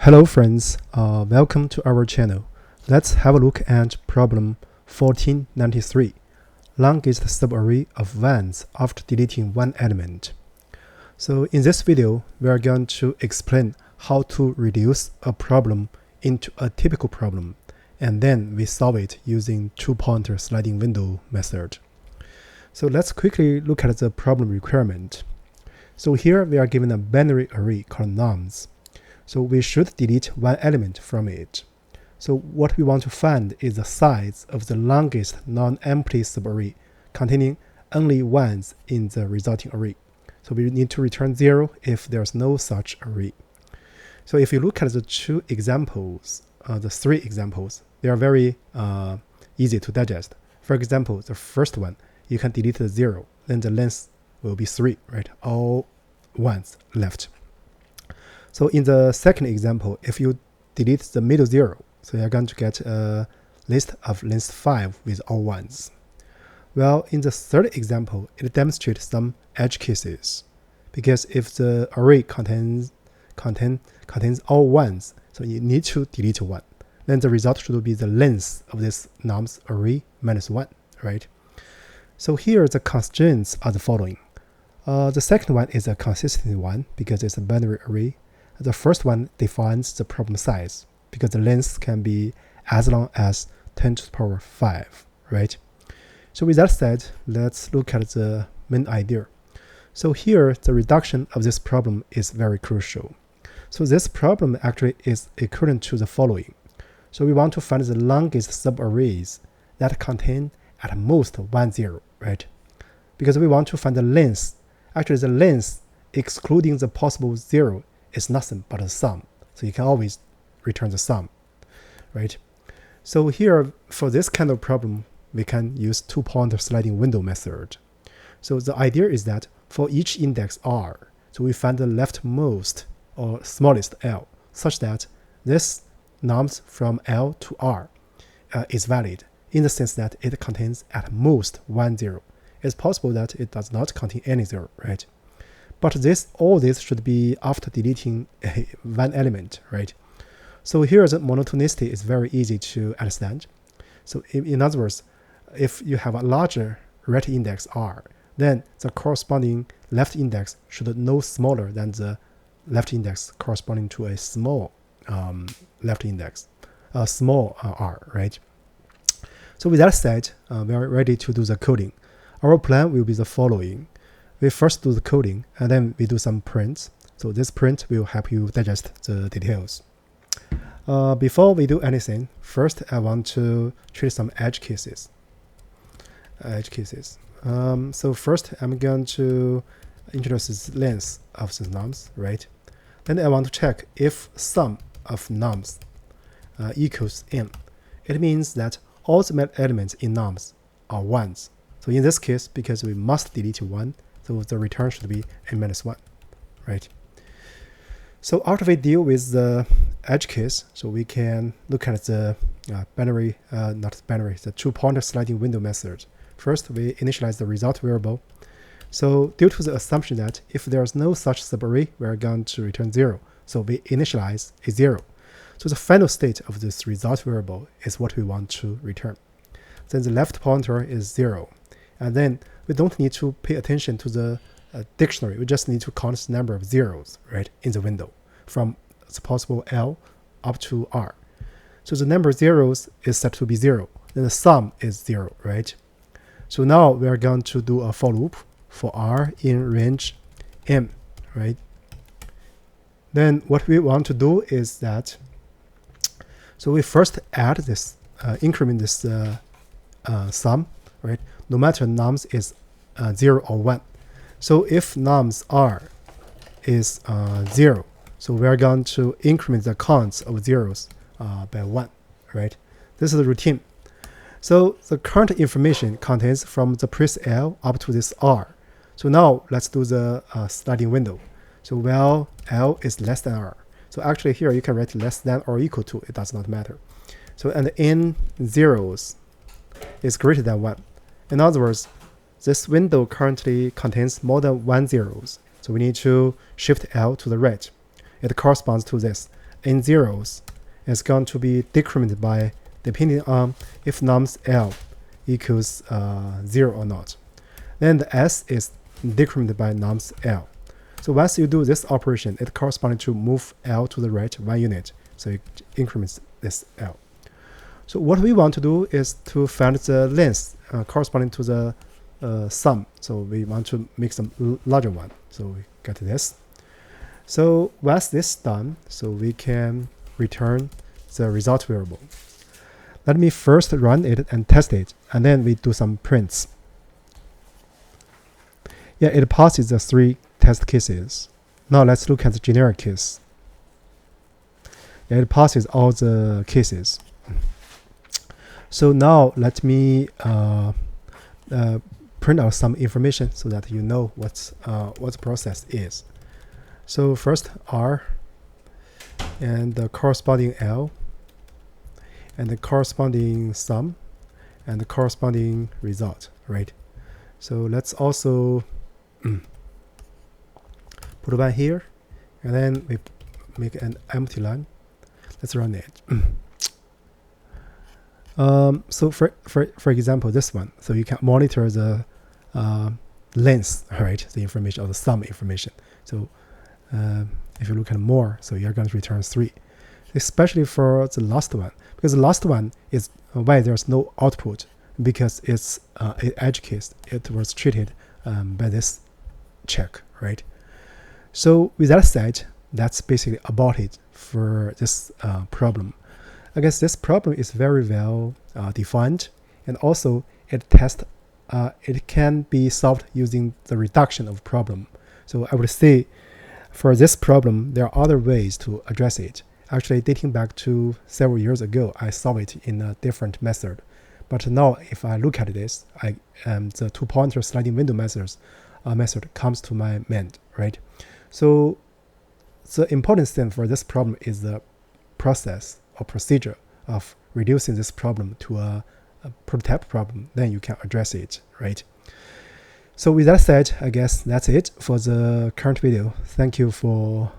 Hello friends, welcome to our channel. Let's have a look at problem 1493, longest subarray of 1's after deleting one element. So in this video, we are going to explain how to reduce a problem into a typical problem, and then we solve it using two-pointer sliding window method. So let's quickly look at the problem requirement. So here we are given a binary array called nums. So we should delete one element from it. So what we want to find is the size of the longest non-empty subarray containing only 1's in the resulting array. So we need to return 0 if there's no such array. So if you look at the two examples, the three examples, they are very easy to digest. For example, the first one, you can delete the 0, then the length will be 3, right? All 1's left. So in the second example, if you delete the middle 0, so you're going to get a list of length 5 with all 1's. Well, in the third example, it demonstrates some edge cases, because if the array contains all 1's, so you need to delete 1. Then the result should be the length of this nums array minus 1, right? So here the constraints are the following. The second one is a consistent one because it's a binary array. The first one defines the problem size because the length can be as long as 10 to the power 5, right? So with that said, let's look at the main idea. So here, the reduction of this problem is very crucial. So this problem actually is equivalent to the following. So we want to find the longest subarrays that contain at most 1 0, right? Because we want to find the length. Actually, the length excluding the possible 0 is nothing but a sum. So you can always return the sum, right? So here, for this kind of problem, we can use two-pointer sliding window method. So the idea is that for each index r, so we find the leftmost or smallest L, such that this nums from L to R is valid in the sense that it contains at most 1 0. It's possible that it does not contain any 0, right? But all this should be after deleting one element, right? So here the monotonicity is very easy to understand. So in other words, if you have a larger right index R, then the corresponding left index should no smaller than the left index corresponding to a small left index, a small r, right? So with that said, we are ready to do the coding. Our plan will be the following. We first do the coding, and then we do some prints. So this print will help you digest the details. Before we do anything, first I want to treat some edge cases. So first I'm going to introduce the length of the nums, right? Then I want to check if sum of nums equals n. It means that all the elements in nums are 1's. So in this case, because we must delete 1, so the return should be n minus 1, right? So after we deal with the edge case, so we can look at the the two-pointer sliding window method. First, we initialize the result variable. So due to the assumption that if there's no such subarray, we're going to return 0. So we initialize a 0. So the final state of this result variable is what we want to return. Then the left pointer is 0. And then we don't need to pay attention to the dictionary. We just need to count the number of zeros, right, in the window from the possible L up to R. So the number of zeros is set to be 0. Then the sum is 0, right? So now we are going to do a for loop for R in range M, right? Then what we want to do is that, so we first add this, increment this sum, right? No matter nums is 0 or 1. So if nums R is 0, so we are going to increment the counts of zeros by 1, right? This is the routine. So the current information contains from the place L up to this R. So now let's do the sliding window. So while L is less than R. So actually here you can write less than or equal to, it does not matter. So and n zeros is greater than 1. In other words, this window currently contains more than 1 zeros. So we need to shift L to the right. It corresponds to this. in zeros is going to be decremented by depending on if nums L equals 0 or not. Then the S is decremented by nums L. So once you do this operation, it corresponds to move L to the right 1 unit. So it increments this L. So what we want to do is to find the length corresponding to the sum. So we want to make some larger one. So we get this. So once this is done, so we can return the result variable. Let me first run it and test it, and then we do some prints. Yeah, it passes the 3 test cases. Now let's look at the generic case. Yeah, it passes all the cases. So now let me print out some information so that you know what the process is. So first R and the corresponding L and the corresponding sum and the corresponding result, right? So let's also put one here, and then we make an empty line. Let's run it. So for example, this one, so you can monitor the length, right? The information or the sum information. So if you look at more, so you're going to return 3, especially for the last one, because the last one is why there's no output, because it's an edge case. It was treated by this check, right? So with that said, that's basically about it for this problem. I guess this problem is very well defined, and also it can be solved using the reduction of problem. So I would say for this problem, there are other ways to address it. Actually, dating back to several years ago, I solved it in a different method. But now, if I look at this, the 2-pointer sliding window method comes to my mind, right? So the important thing for this problem is the process or procedure of reducing this problem to a prototype problem. Then you can address it, right? So with that said, I guess that's it for the current video. Thank you for